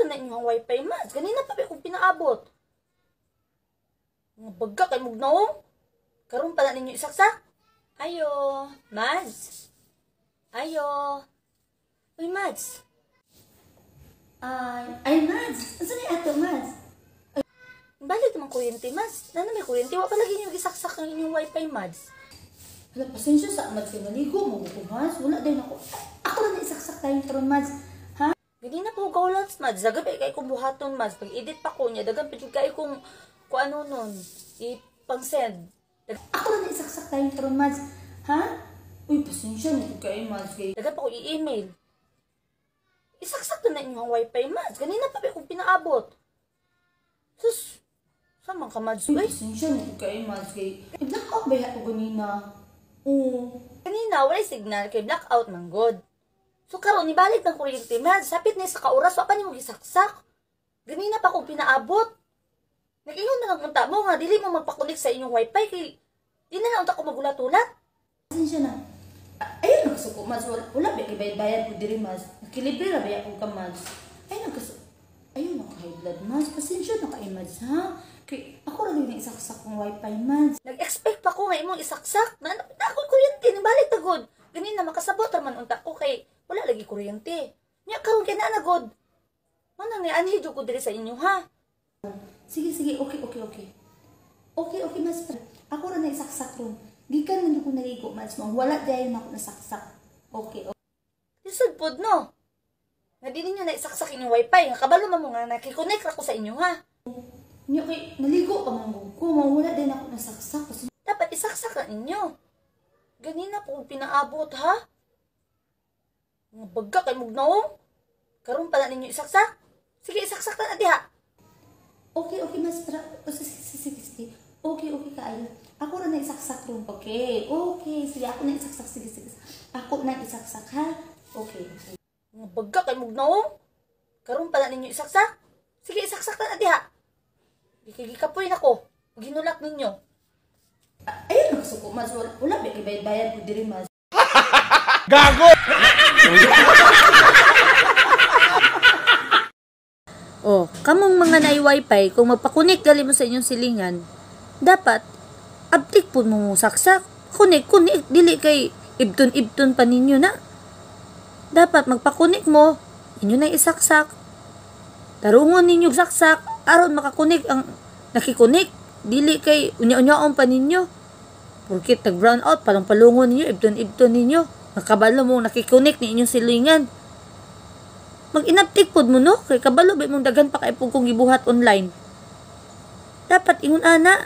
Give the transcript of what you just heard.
to na inyong wifi, Mads. Ganina pa kung pinaabot. Mga baga kay mugnaong. Karon pa na ninyo isaksak. Ayo, Mads. Ayo. Uy, Mads. Ay, Mads. Asa ni ato, Mads? Balik naman kuryente, Mads. Nana may kuryente? Wa pa lagi nyo isaksak ng inyong wifi, Mads. Hala, pasensya sa Mads. Kaya naligo mo ko, Mads. Wala din ako. Ako lang isaksak tayo karon, Mads. Ha? Gani na po gawlats, Mads. Dagan pa kay kong buhaton, Mads. Pag edit pa ko niya, dagan pa kay kong ano nun. Ipang-send. Ako lang isaksak tayo karon, Mads. Ha? Uy, pasensya na po kayo, Mads. Dagan pa ko i-email. Isaksak na inyong wifi, Mads. Ganina pa kung pinaabot. Sus, saan ka, Mads? Uy, pasensya na po kayo, Mads. I-blackout ba ako ganina? Oo. Kanina, wala signal kay blackout man god. So karon ibalik ng kuryente, Mads. Sapit na sa kauras, wa pa ni mo gisaksak. Ganina pa kung pinaabot. Nag-ingon na lang unta mo nga, dili mo magpakunik sa inyong wifi kay di na lang unta ko magulat-ulat. Pasensya na. Ayun, nagsuko, Mads. Wala ba ibayad ko diri, Mads. Nakilibre na ba ako ka, Mads? Ayun, naka-high blood, Mads. Pasensya na kayo, Mads, ha? Kay ako lang yung isaksak ng wifi, Mads. Nag-expect pa ko nga imong isaksak. Na ako kuryente, nabalik na god. Ganina, makasabot naman unta ko kay wala lagi kuryente. Nya karon kay na god. Manang ni anhi jud ko diri sa inyo, ha? Sige, okay. Okay, Mads. Ako ra na isaksak ron. Gikan man ko naligo, Mads. Wala dayon ako nasaksak. Okay. Lisod pod, no? Nga di ninyo na isaksak inyong wifi. Nga kabalo man mo nga nakikonek ako sa inyo, ha? Nya kay naligo pa man ko. Wala din ako nasaksak. Dapat isaksak na ninyo. Ganina po pinaabot, ha? Mga baga kay mugnaong. Karon pa na ninyo isaksak. Sige, isaksak na diha. Okay, Mads. Sige. Okay, kaayo. Ako na isaksak ron. Okay. Sige, ako na isaksak. Sige. Ako na isaksak, ha? Okay. Mga baga kay mugnaong. Karon pa na ninyo isaksak. Sige, isaksak na diha. Gikapoy na ko. Ginulak ninyo. Ayun, nagsuko, Mads. Wala ba ibayad ko diri, Mads. Gago! Oh, kamong mga na-wifi, kung magpakunik gali mo sa inyong silingan, dapat, uptik po mo saksak. Kunik, dili kay ibton pa ninyo na. Dapat magpakunik mo, inyo na isaksak. Tarungon ninyo saksak, aron makakunik ang nakikunik. Dili kay unya-unyaon pa ninyo. Porkit nag-brown out, palang palungon ninyo, ibton ninyo. Makabalo mo nakikunik ni inyong silingan. Mag-inaptik pod mo, no? Kay kabalo ba mong dagan pa kay kung gibuhat online. Dapat ingon ana.